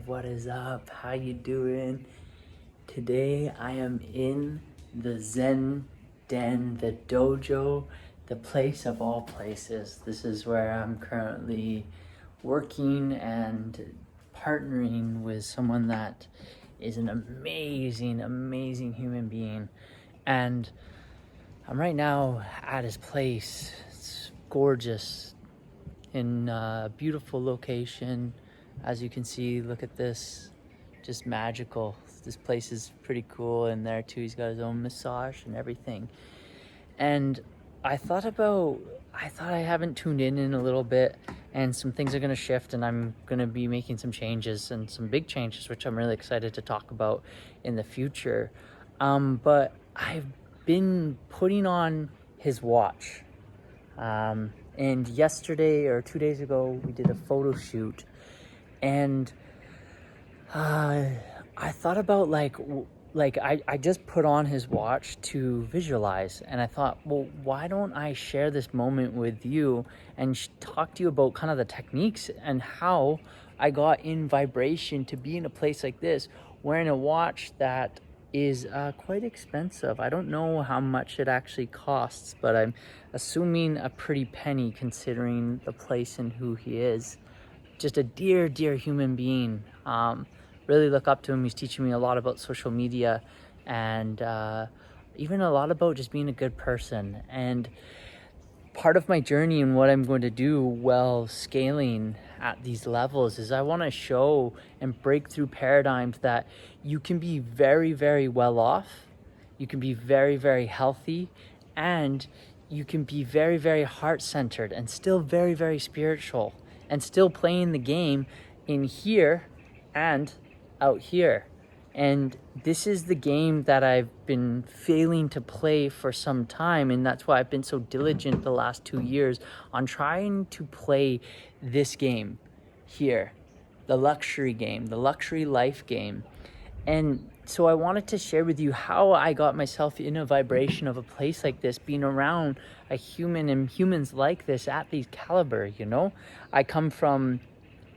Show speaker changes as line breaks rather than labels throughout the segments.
what is up? How you doing? Today I am in the Zen Den, the dojo, the place of all places. This is where I'm currently working and partnering with someone that is an amazing human being. And I'm right now at his place. It's gorgeous, in a beautiful location. As you can see, look at this, just magical. This place is pretty cool, and there too he's got his own massage and everything. And I thought I haven't tuned in a little bit, and some things are going to shift, and I'm going to be making some changes, and some big changes, which I'm really excited to talk about in the future. But I've been putting on his watch. And yesterday or 2 days ago, we did a photo shoot, and I thought about I just put on his watch to visualize, and I thought, well, why don't I share this moment with you and talk to you about kind of the techniques and how I got in vibration to be in a place like this, wearing a watch that is quite expensive. I don't know how much it actually costs, but I'm assuming a pretty penny considering the place and who he is. Just a dear human being. Really look up to him. He's teaching me a lot about social media, and even a lot about just being a good person. And part of my journey and what I'm going to do while scaling at these levels is I want to show and break through paradigms that you can be very well off, you can be very healthy, and you can be very heart-centered and still very spiritual, and still playing the game in here and out here. And this is the game that I've been failing to play for some time, and that's why I've been so diligent the last 2 years on trying to play this game here, the luxury game, the luxury life game. And so I wanted to share with you how I got myself in a vibration of a place like this, being around a human and humans like this at these caliber, you know? I come from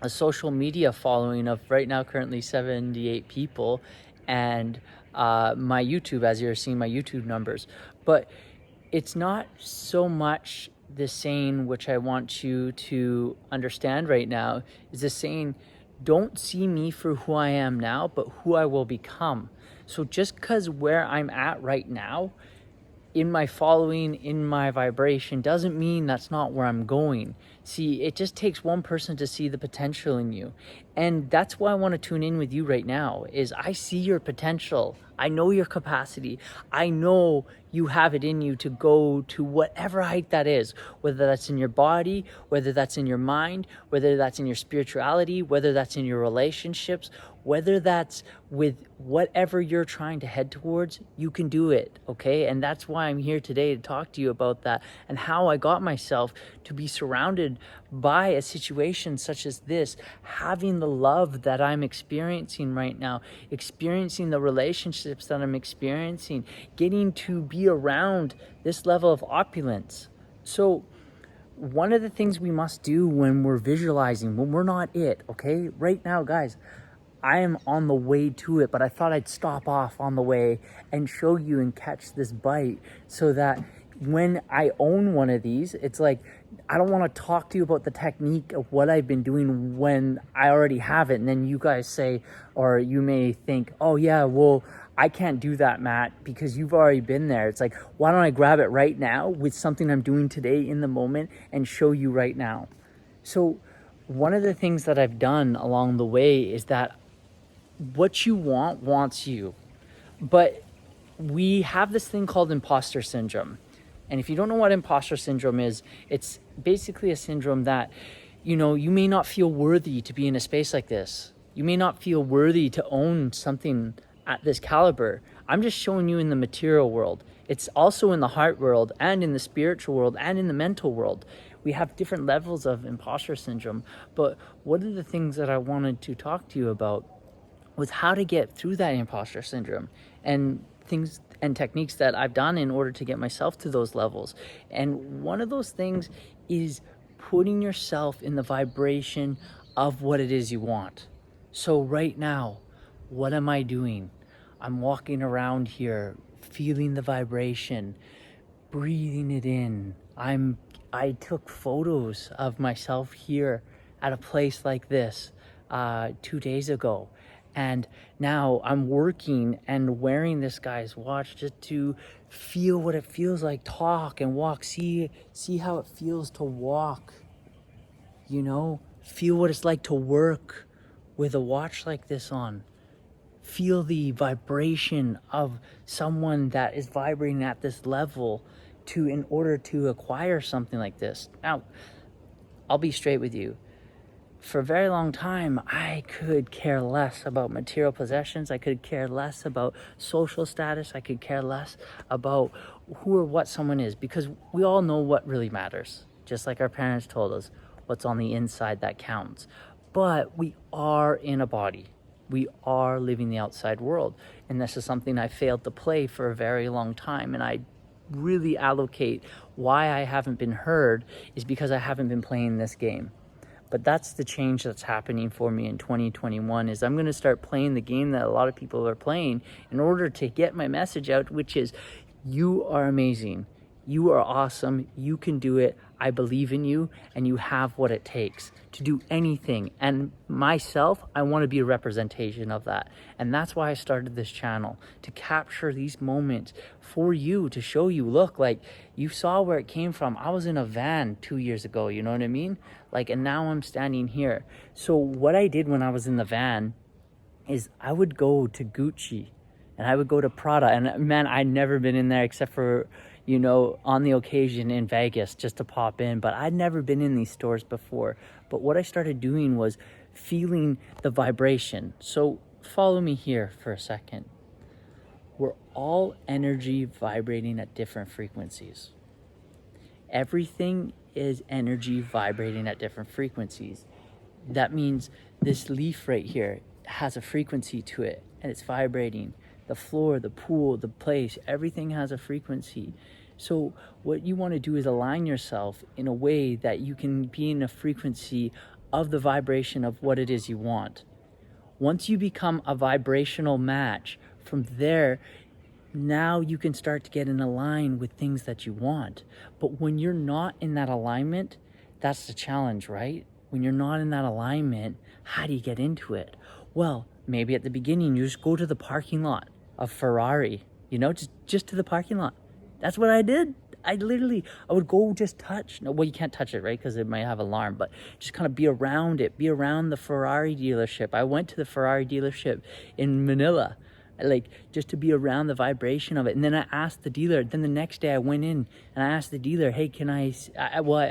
a social media following of right now currently 78 people, and my YouTube, as you're seeing my YouTube numbers. But it's not so much the saying, which I want you to understand right now, is the saying, don't see me for who I am now, but who I will become. So just because where I'm at right now, in my following, in my vibration, doesn't mean that's not where I'm going. See, it just takes one person to see the potential in you. And that's why I want to tune in with you right now, is I see your potential. I know your capacity. I know you have it in you to go to whatever height that is, whether that's in your body, whether that's in your mind, whether that's in your spirituality, whether that's in your relationships, whether that's with whatever you're trying to head towards, you can do it, okay? And that's why I'm here today to talk to you about that, and how I got myself to be surrounded by a situation such as this, having the love that I'm experiencing right now, experiencing the relationships that I'm experiencing, getting to be around this level of opulence. So one of the things we must do when we're visualizing, when we're not it, okay? Right now, guys, I am on the way to it, but I thought I'd stop off on the way and show you and catch this bite, so that when I own one of these, it's like, I don't want to talk to you about the technique of what I've been doing when I already have it. And then you guys say, or you may think, oh yeah, well, I can't do that, Matt, because you've already been there. It's like, why don't I grab it right now with something I'm doing today in the moment and show you right now? So one of the things that I've done along the way is that what you want wants you. But we have this thing called imposter syndrome. And if you don't know what imposter syndrome is, it's basically a syndrome that, you know, you may not feel worthy to be in a space like this. You may not feel worthy to own something at this caliber. I'm just showing you in the material world. It's also in the heart world, and in the spiritual world, and in the mental world. We have different levels of imposter syndrome. But one of the things that I wanted to talk to you about was how to get through that imposter syndrome, and things and techniques that I've done in order to get myself to those levels. And one of those things is putting yourself in the vibration of what it is you want. So right now, what am I doing? I'm walking around here, feeling the vibration, breathing it in. I took photos of myself here at a place like this 2 days ago. And now I'm working and wearing this guy's watch just to feel what it feels like, talk and walk, see how it feels to walk, feel what it's like to work with a watch like this on. Feel the vibration of someone that is vibrating at this level in order to acquire something like this. Now, I'll be straight with you. For a very long time, I could care less about material possessions. I could care less about social status. I could care less about who or what someone is, because we all know what really matters. Just like our parents told us, what's on the inside that counts. But we are in a body. We are living the outside world. And this is something I failed to play for a very long time. And I really allocate why I haven't been heard is because I haven't been playing this game. But that's the change that's happening for me in 2021 is I'm going to start playing the game that a lot of people are playing in order to get my message out, which is you are amazing. You are awesome. You can do it. I believe in you, and you have what it takes to do anything. And myself, I want to be a representation of that. And that's why I started this channel, to capture these moments for you, to show you, look, like you saw where it came from. I was in a van 2 years ago, you know what I mean? And now I'm standing here. So what I did when I was in the van is I would go to Gucci and I would go to Prada. And man, I'd never been in there except for, on the occasion in Vegas just to pop in. But I'd never been in these stores before. But what I started doing was feeling the vibration. So follow me here for a second. We're all energy vibrating at different frequencies. Everything is energy vibrating at different frequencies. That means this leaf right here has a frequency to it and it's vibrating. The floor, the pool, the place, everything has a frequency. So what you want to do is align yourself in a way that you can be in a frequency of the vibration of what it is you want. Once you become a vibrational match, from there, now you can start to get in line with things that you want. But when you're not in that alignment, that's the challenge, right? When you're not in that alignment, how do you get into it? Well, maybe at the beginning, you just go to the parking lot of Ferrari, just to the parking lot. That's what I did. I would go just touch. No, well, you can't touch it, right? Because it might have alarm, but just kind of be around it, be around the Ferrari dealership. I went to the Ferrari dealership in Manila, just to be around the vibration of it. And then I asked the dealer, then the next day I went in and I asked the dealer, hey, can I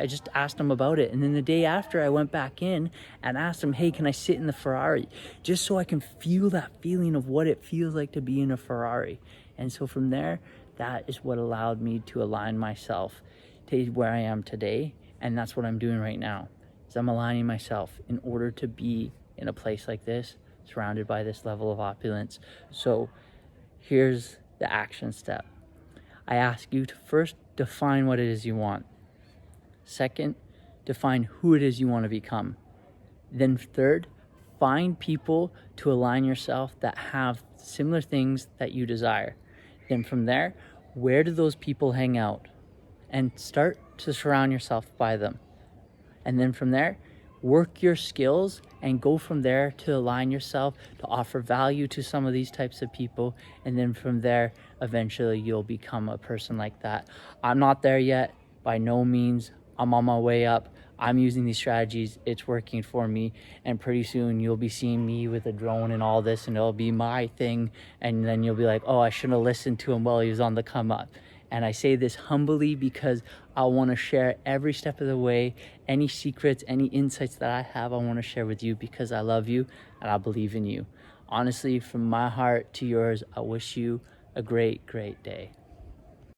just asked him about it. And then the day after I went back in and asked him, hey, can I sit in the Ferrari? Just so I can feel that feeling of what it feels like to be in a Ferrari. And so from there, that is what allowed me to align myself to where I am today. And that's what I'm doing right now, is I'm aligning myself in order to be in a place like this, surrounded by this level of opulence. So here's the action step. I ask you to first define what it is you want. Second, define who it is you want to become. Then third, find people to align yourself that have similar things that you desire. Then from there, where do those people hang out? And start to surround yourself by them. And then from there, work your skills and go from there to align yourself to offer value to some of these types of people. And then from there, eventually you'll become a person like that. I'm not there yet, by no means. I'm on my way up. I'm using these strategies. It's working for me. And pretty soon you'll be seeing me with a drone and all this, and it'll be my thing. And then you'll be like, oh, I shouldn't have listened to him while he was on the come up. And I say this humbly because I want to share every step of the way. Any secrets, any insights that I have, I want to share with you because I love you and I believe in you. Honestly, from my heart to yours, I wish you a great, great day.